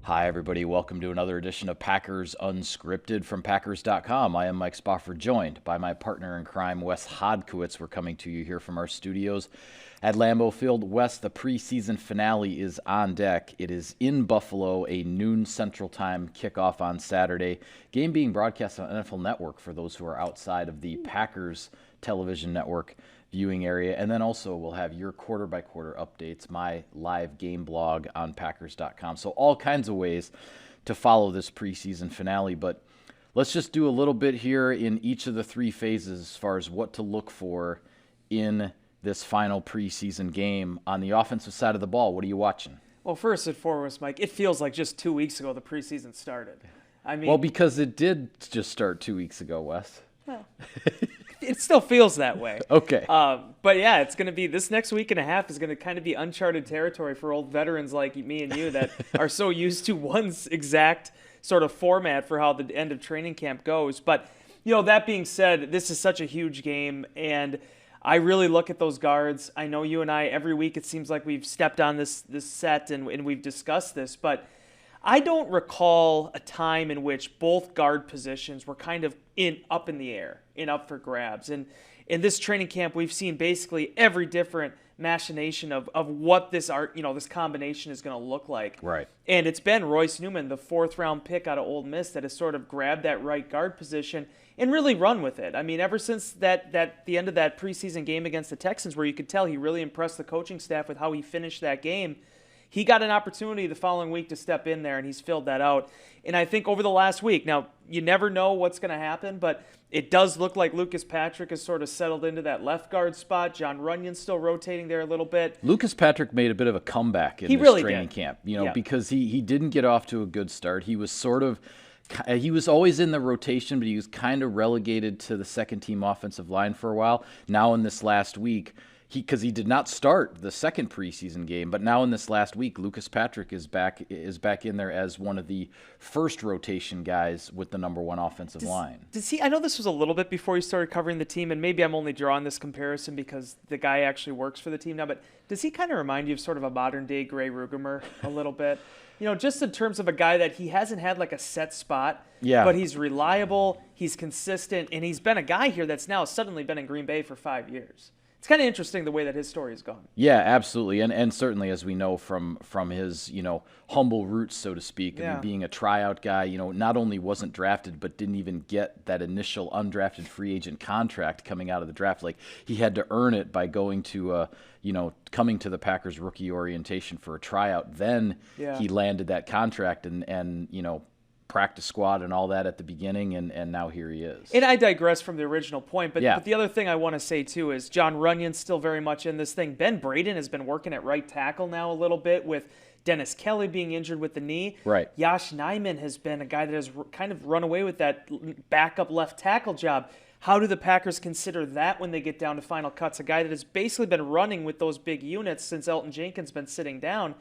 Hi, everybody. Welcome to another edition of Packers Unscripted from Packers.com. I am Mike Spofford, joined by my partner in crime, Wes Hodkiewicz. We're coming to you here from our studios at Lambeau Field. Wes, the preseason finale is on deck. It is in Buffalo, a noon Central Time kickoff on Saturday. Game being broadcast on NFL Network for those who are outside of the Packers television network viewing area. And then also we'll have your quarter-by-quarter updates, my live game blog on Packers.com. So all kinds of ways to follow this preseason finale. But let's just do a little bit here in each of the three phases as far as what to look for in this final preseason game. On the offensive side of the ball, what are you watching? Well, first and foremost, Mike, it feels like just 2 weeks ago the preseason started. Well, because it did just start 2 weeks ago, Wes. Well, it still feels that way. Okay. But yeah, it's going to be this next week and a half is going to kind of be uncharted territory for old veterans like me and you that are so used to one's exact sort of format for how the end of training camp goes. But, that being said, this is such a huge game, and I really look at those guards. I know you and I, every week it seems like we've stepped on this set and we've discussed this, but I don't recall a time in which both guard positions were kind of up in the air and up for grabs. And in this training camp, we've seen basically every different machination of what this this combination is going to look like. Right. And it's been Royce Newman, the 4th-round pick out of Ole Miss, that has sort of grabbed that right guard position and really run with it. I mean, ever since the end of that preseason game against the Texans, where you could tell he really impressed the coaching staff with how he finished that game, he got an opportunity the following week to step in there, and he's filled that out. And I think over the last week, now, you never know what's going to happen, but it does look like Lucas Patrick has sort of settled into that left guard spot. John Runyon's still rotating there a little bit. Lucas Patrick made a bit of a comeback in this training camp, because he didn't get off to a good start. He was he was always in the rotation, but he was kind of relegated to the second-team offensive line for a while. Now in this last week, because he did not start the second preseason game, but now in this last week, Lucas Patrick is back in there as one of the first rotation guys with the number one offensive line. Does he? I know this was a little bit before he started covering the team, and maybe I'm only drawing this comparison because the guy actually works for the team now. But does he kind of remind you of sort of a modern-day Gray Rugemer a little bit? Just in terms of a guy that he hasn't had like a set spot, but he's reliable, he's consistent, and he's been a guy here that's now suddenly been in Green Bay for 5 years. It's kind of interesting the way that his story has gone. Yeah, absolutely. And certainly, as we know from his, humble roots, so to speak, I mean, being a tryout guy, not only wasn't drafted, but didn't even get that initial undrafted free agent contract coming out of the draft. Like, he had to earn it by going to, coming to the Packers rookie orientation for a tryout. Then he landed that contract and practice squad and all that at the beginning, and now here he is. And I digress from the original point, but the other thing I want to say too is John Runyon's still very much in this thing. Ben Braden has been working at right tackle now a little bit with Dennis Kelly being injured with the knee. Right. Yosh Nyman has been a guy that has kind of run away with that backup left tackle job. How do the Packers consider that when they get down to final cuts? A guy that has basically been running with those big units since Elton Jenkins been sitting down,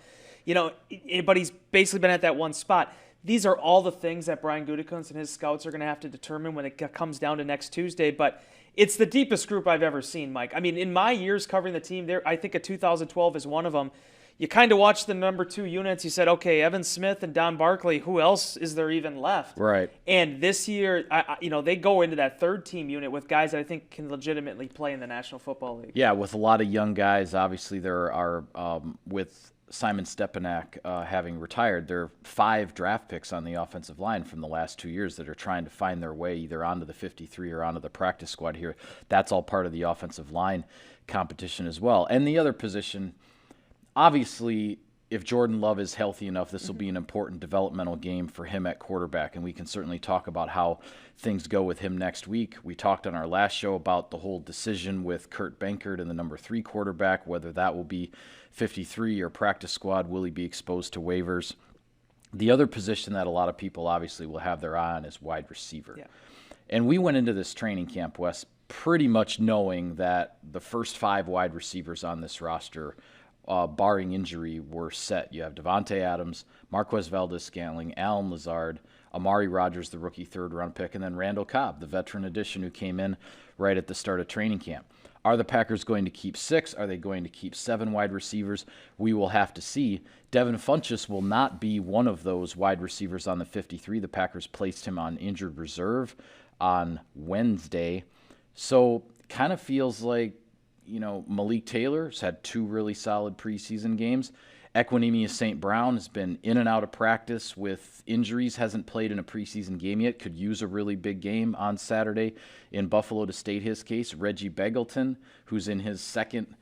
but he's basically been at that one spot. These are all the things that Brian Gutekunst and his scouts are going to have to determine when it comes down to next Tuesday. But it's the deepest group I've ever seen, Mike. I mean, in my years covering the team, I think a 2012 is one of them. You kind of watch the number 2 units. You said, okay, Evan Smith and Don Barkley, who else is there even left? Right. And this year, they go into that 3rd-team unit with guys that I think can legitimately play in the National Football League. Yeah, with a lot of young guys. Obviously, there are, with Simon Stepanak having retired, there are 5 draft picks on the offensive line from the last 2 years that are trying to find their way either onto the 53 or onto the practice squad here. That's all part of the offensive line competition as well. And the other position, obviously, if Jordan Love is healthy enough, this will be an important developmental game for him at quarterback, and we can certainly talk about how things go with him next week. We talked on our last show about the whole decision with Kurt Benkert and the number 3 quarterback, whether that will be 53 or practice squad. Will he be exposed to waivers? The other position that a lot of people obviously will have their eye on is wide receiver. Yeah. And we went into this training camp, Wes, pretty much knowing that the first 5 wide receivers on this roster, barring injury, were set. You have Devontae Adams, Marquez Valdes-Scantling, Allen Lazard, Amari Rodgers, the rookie 3rd-round pick, and then Randall Cobb, the veteran addition who came in right at the start of training camp. Are the Packers going to keep 6? Are they going to keep 7 wide receivers? We will have to see. Devin Funchess will not be one of those wide receivers on the 53. The Packers placed him on injured reserve on Wednesday. So kind of feels like, Malik Taylor has had 2 really solid preseason games. Equanimeous St. Brown has been in and out of practice with injuries, hasn't played in a preseason game yet, could use a really big game on Saturday in Buffalo to state his case. Reggie Begleton, who's in his second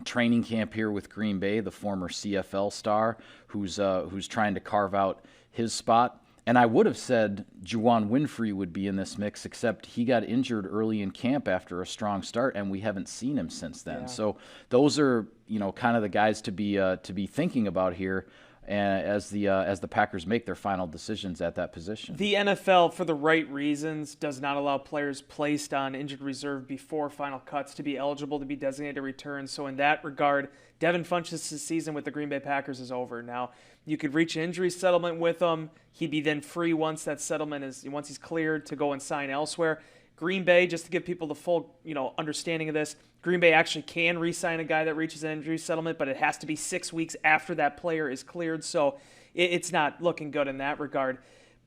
training camp here with Green Bay, the former CFL star, who's trying to carve out his spot. And I would have said Juwan Winfrey would be in this mix, except he got injured early in camp after a strong start, and we haven't seen him since then. Yeah. So those are, kind of the guys to be thinking about here as the Packers make their final decisions at that position. The NFL, for the right reasons, does not allow players placed on injured reserve before final cuts to be eligible to be designated returns. So in that regard, Devin Funchess' season with the Green Bay Packers is over. Now, you could reach an injury settlement with him. He'd be then free once he's cleared to go and sign elsewhere. Green Bay, just to give people the full, understanding of this, Green Bay actually can re-sign a guy that reaches an injury settlement, but it has to be 6 weeks after that player is cleared. So it's not looking good in that regard.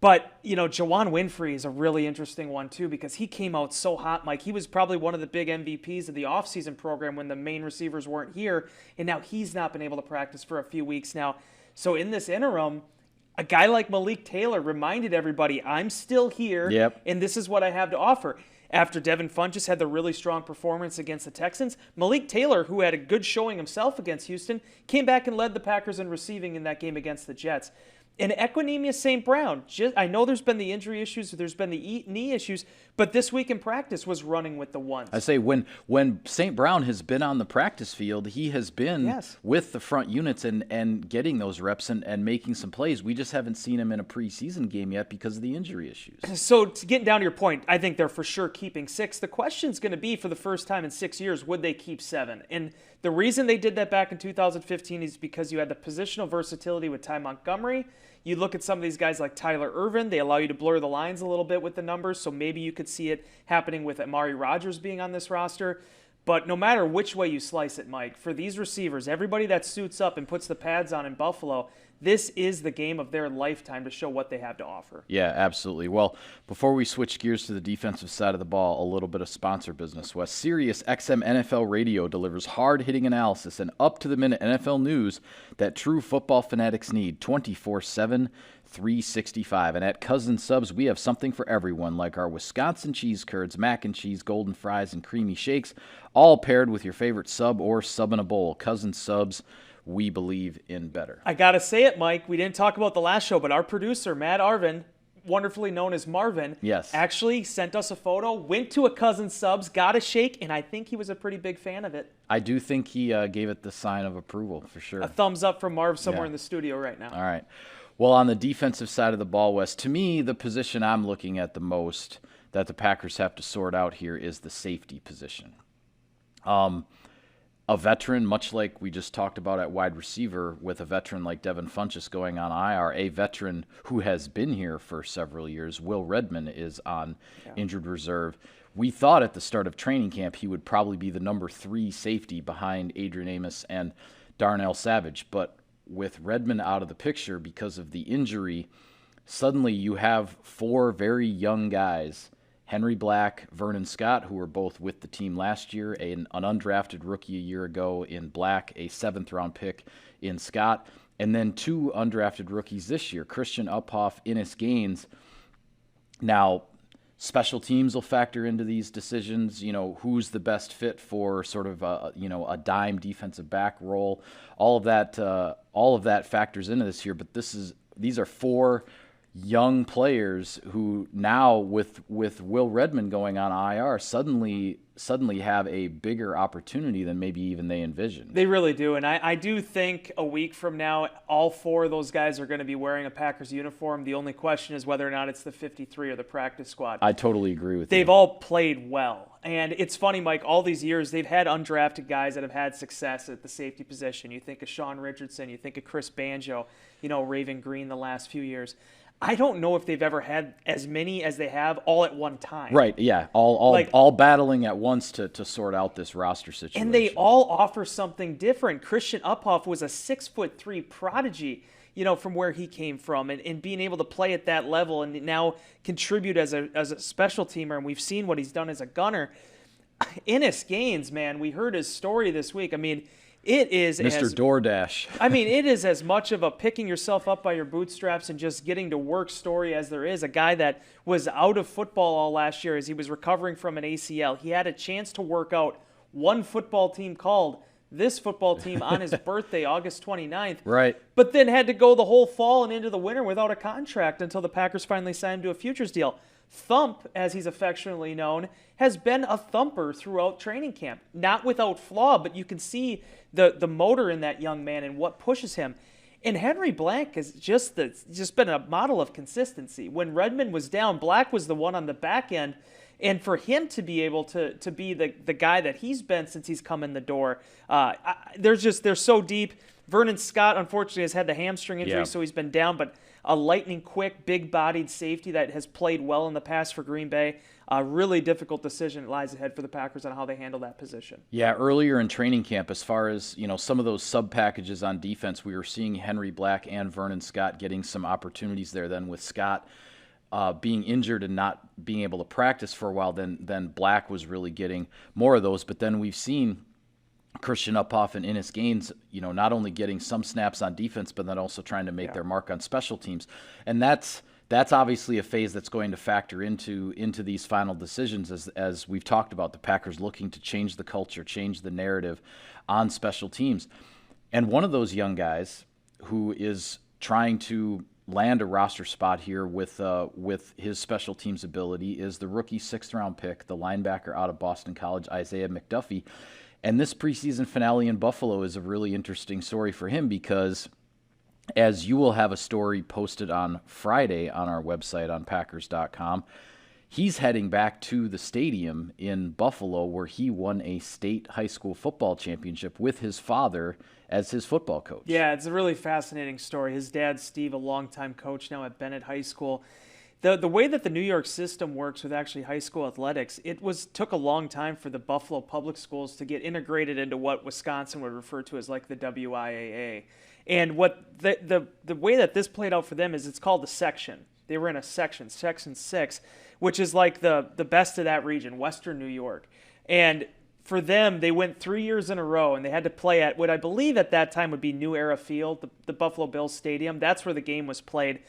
But, Juwan Winfrey is a really interesting one, too, because he came out so hot, Mike. He was probably one of the big MVPs of the offseason program when the main receivers weren't here, and now he's not been able to practice for a few weeks now. So in this interim, a guy like Malik Taylor reminded everybody, I'm still here, and this is what I have to offer. After Devin Funchess had the really strong performance against the Texans, Malik Taylor, who had a good showing himself against Houston, came back and led the Packers in receiving in that game against the Jets. And Equanimeous St. Brown, I know there's been the injury issues, there's been the knee issues, but this week in practice was running with the ones. I say when St. Brown has been on the practice field, he has been with the front units and getting those reps and making some plays. We just haven't seen him in a preseason game yet because of the injury issues. So to get down to your point, I think they're for sure keeping 6. The question's going to be, for the first time in 6 years, would they keep 7? And the reason they did that back in 2015 is because you had the positional versatility with Ty Montgomery. You look at some of these guys like Tyler Ervin, they allow you to blur the lines a little bit with the numbers, so maybe you could see it happening with Amari Rodgers being on this roster. But no matter which way you slice it, Mike, for these receivers, everybody that suits up and puts the pads on in Buffalo, this is the game of their lifetime to show what they have to offer. Yeah, absolutely. Well, before we switch gears to the defensive side of the ball, a little bit of sponsor business. Wes, Sirius XM NFL Radio delivers hard-hitting analysis and up-to-the-minute NFL news that true football fanatics need 24/7, 365. And at Cousin Subs, we have something for everyone, like our Wisconsin cheese curds, mac and cheese, golden fries, and creamy shakes, all paired with your favorite sub or sub in a bowl. Cousin Subs, we believe in better. I got to say it, Mike. We didn't talk about the last show, but our producer, Matt Arvin, wonderfully known as Marvin, actually sent us a photo, went to a Cousin Subs, got a shake, and I think he was a pretty big fan of it. I do think he gave it the sign of approval, for sure. A thumbs up from Marv somewhere in the studio right now. All right. Well, on the defensive side of the ball, Wes, to me, the position I'm looking at the most that the Packers have to sort out here is the safety position. A veteran, much like we just talked about at wide receiver, with a veteran like Devin Funchess going on IR, a veteran who has been here for several years, Will Redmond, is on injured reserve. We thought at the start of training camp he would probably be the number 3 safety behind Adrian Amos and Darnell Savage, but with Redmond out of the picture because of the injury, suddenly you have 4 very young guys, Henry Black, Vernon Scott, who were both with the team last year, an undrafted rookie a year ago in Black, a 7th-round pick in Scott, and then 2 undrafted rookies this year, Christian Uphoff, Innis Gaines. Now, special teams will factor into these decisions, who's the best fit for sort of a dime defensive back role. All of that factors into this here, but these are 4 young players who now, with Will Redmond going on IR, suddenly have a bigger opportunity than maybe even they envisioned. They really do, and I do think a week from now, all 4 of those guys are going to be wearing a Packers uniform. The only question is whether or not it's the 53 or the practice squad. I totally agree with you. They've all played well, and it's funny, Mike, all these years they've had undrafted guys that have had success at the safety position. You think of Sean Richardson, you think of Chris Banjo, Raven Green the last few years. I don't know if they've ever had as many as they have all at one time. Right, yeah, all battling at once to sort out this roster situation. And they all offer something different. Christian Uphoff was a 6'3" prodigy, from where he came from, and being able to play at that level and now contribute as a special teamer. And we've seen what he's done as a gunner. Ennis Gaines, man, we heard his story this week. I mean, it is Mr. DoorDash. I mean, it is as much of a picking yourself up by your bootstraps and just getting to work story as there is. A guy that was out of football all last year as he was recovering from an ACL. He had a chance to work out. One football team called this football team on his birthday, August 29th. Right. But then had to go the whole fall and into the winter without a contract until the Packers finally signed him to a futures deal. Thump, as he's affectionately known, has been a thumper throughout training camp. Not without flaw, but you can see the motor in that young man and what pushes him. And Henry Black has just been a model of consistency. When Redmond was down, Black was the one on the back end. And for him to be able to be the guy that he's been since he's come in the door, they're so deep. Vernon Scott, unfortunately, has had the hamstring injury, so he's been down, but a lightning-quick, big-bodied safety that has played well in the past for Green Bay. A really difficult decision lies ahead for the Packers on how they handle that position. Yeah, earlier in training camp, as far as some of those sub-packages on defense, we were seeing Henry Black and Vernon Scott getting some opportunities there. Then with Scott being injured and not being able to practice for a while, then Black was really getting more of those. But then we've seen Christian Uphoff and Ennis Gaines, not only getting some snaps on defense, but then also trying to make their mark on special teams. And that's obviously a phase that's going to factor into these final decisions, as we've talked about, the Packers looking to change the culture, change the narrative on special teams. And one of those young guys who is trying to land a roster spot here with his special teams ability is the rookie 6th-round pick, the linebacker out of Boston College, Isaiah McDuffie. And this preseason finale in Buffalo is a really interesting story for him because, as you will have a story posted on Friday on our website on Packers.com, he's heading back to the stadium in Buffalo where he won a state high school football championship with his father as his football coach. Yeah, it's a really fascinating story. His dad, Steve, a longtime coach now at Bennett High School. The way that the New York system works with actually high school athletics, took a long time for the Buffalo public schools to get integrated into what Wisconsin would refer to as like the WIAA. And what the way that this played out for them is it's called the section. They were in a section 6, which is like the best of that region, Western New York. And for them, they went 3 years in a row, and they had to play at what I believe at that time would be New Era Field, the Buffalo Bills Stadium. That's where the game was played.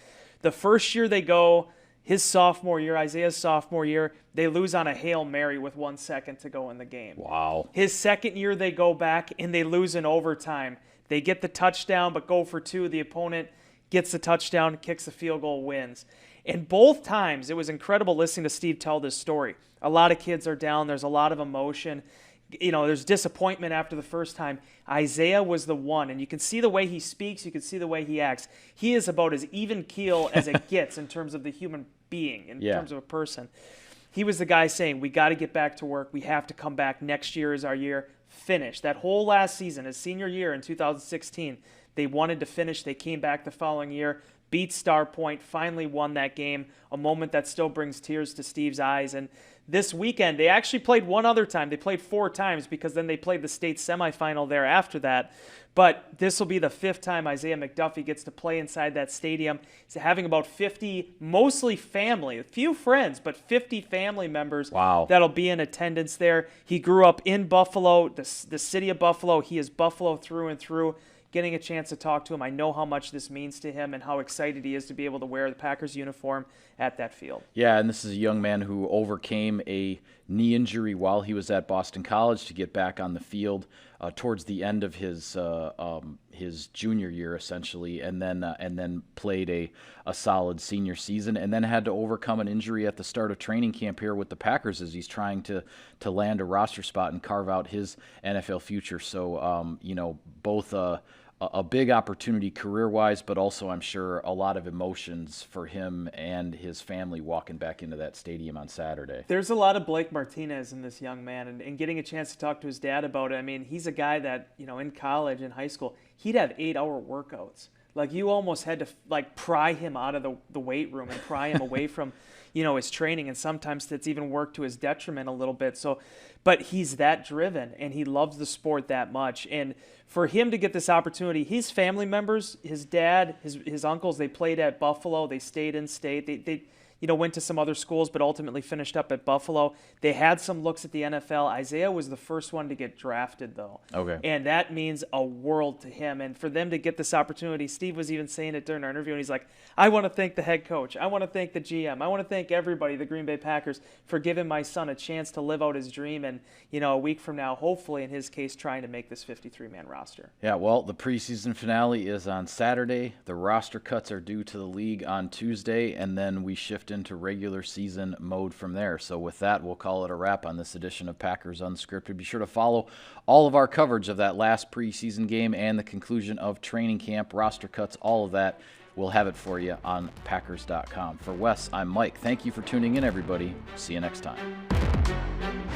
The first year they go, his sophomore year, Isaiah's sophomore year, they lose on a Hail Mary with 1 second to go in the game. Wow. His second year, they go back, and they lose in overtime. They get the touchdown, but go for 2. The opponent gets the touchdown, kicks the field goal, wins. And both times, it was incredible listening to Steve tell this story. A lot of kids are down. There's a lot of emotion. There's disappointment after the first time. Isaiah was the one, and you can see the way he speaks, you can see the way he acts. He is about as even keel as it gets in terms of the human being, in terms of a person. He was the guy saying, we got to get back to work. We have to come back. Next year is our year. Finish. That whole last season, his senior year in 2016, they wanted to finish. They came back the following year, beat Star Point, finally won that game, a moment that still brings tears to Steve's eyes. And this weekend, they actually played one other time. They played 4 times because then they played the state semifinal there after that. But this will be the 5th time Isaiah McDuffie gets to play inside that stadium. He's having about 50, mostly family, a few friends, but 50 family members that'll be in attendance there. He grew up in Buffalo, the city of Buffalo. He is Buffalo through and through. Getting a chance to talk to him, I know how much this means to him and how excited he is to be able to wear the Packers uniform at that field. Yeah, and this is a young man who overcame a knee injury while he was at Boston College to get back on the field towards the end of his junior year, essentially, and then played a solid senior season, and then had to overcome an injury at the start of training camp here with the Packers as he's trying to land a roster spot and carve out his NFL future. So, both a big opportunity career-wise, but also I'm sure a lot of emotions for him and his family walking back into that stadium on Saturday. There's a lot of Blake Martinez in this young man, and getting a chance to talk to his dad about it. I mean, he's a guy that, in college and high school, he'd have 8-hour workouts. Like, you almost had to like pry him out of the weight room and pry him away from, his training. And sometimes that's even worked to his detriment a little bit. So, but he's that driven and he loves the sport that much. And for him to get this opportunity, his family members, his dad, his uncles, they played at Buffalo. They stayed in state. They went to some other schools, but ultimately finished up at Buffalo. They had some looks at the NFL. Isaiah was the first one to get drafted, though. Okay. And that means a world to him. And for them to get this opportunity, Steve was even saying it during our interview, and he's like, I want to thank the head coach. I want to thank the GM. I want to thank everybody, the Green Bay Packers, for giving my son a chance to live out his dream. And, a week from now, hopefully, in his case, trying to make this 53-man roster. Yeah, well, the preseason finale is on Saturday. The roster cuts are due to the league on Tuesday, and then we shift into regular season mode from there. So with that, we'll call it a wrap on this edition of Packers Unscripted. Be sure to follow all of our coverage of that last preseason game and the conclusion of training camp, roster cuts, all of that. We'll have it for you on Packers.com. For Wes, I'm Mike. Thank you for tuning in, everybody. See you next time.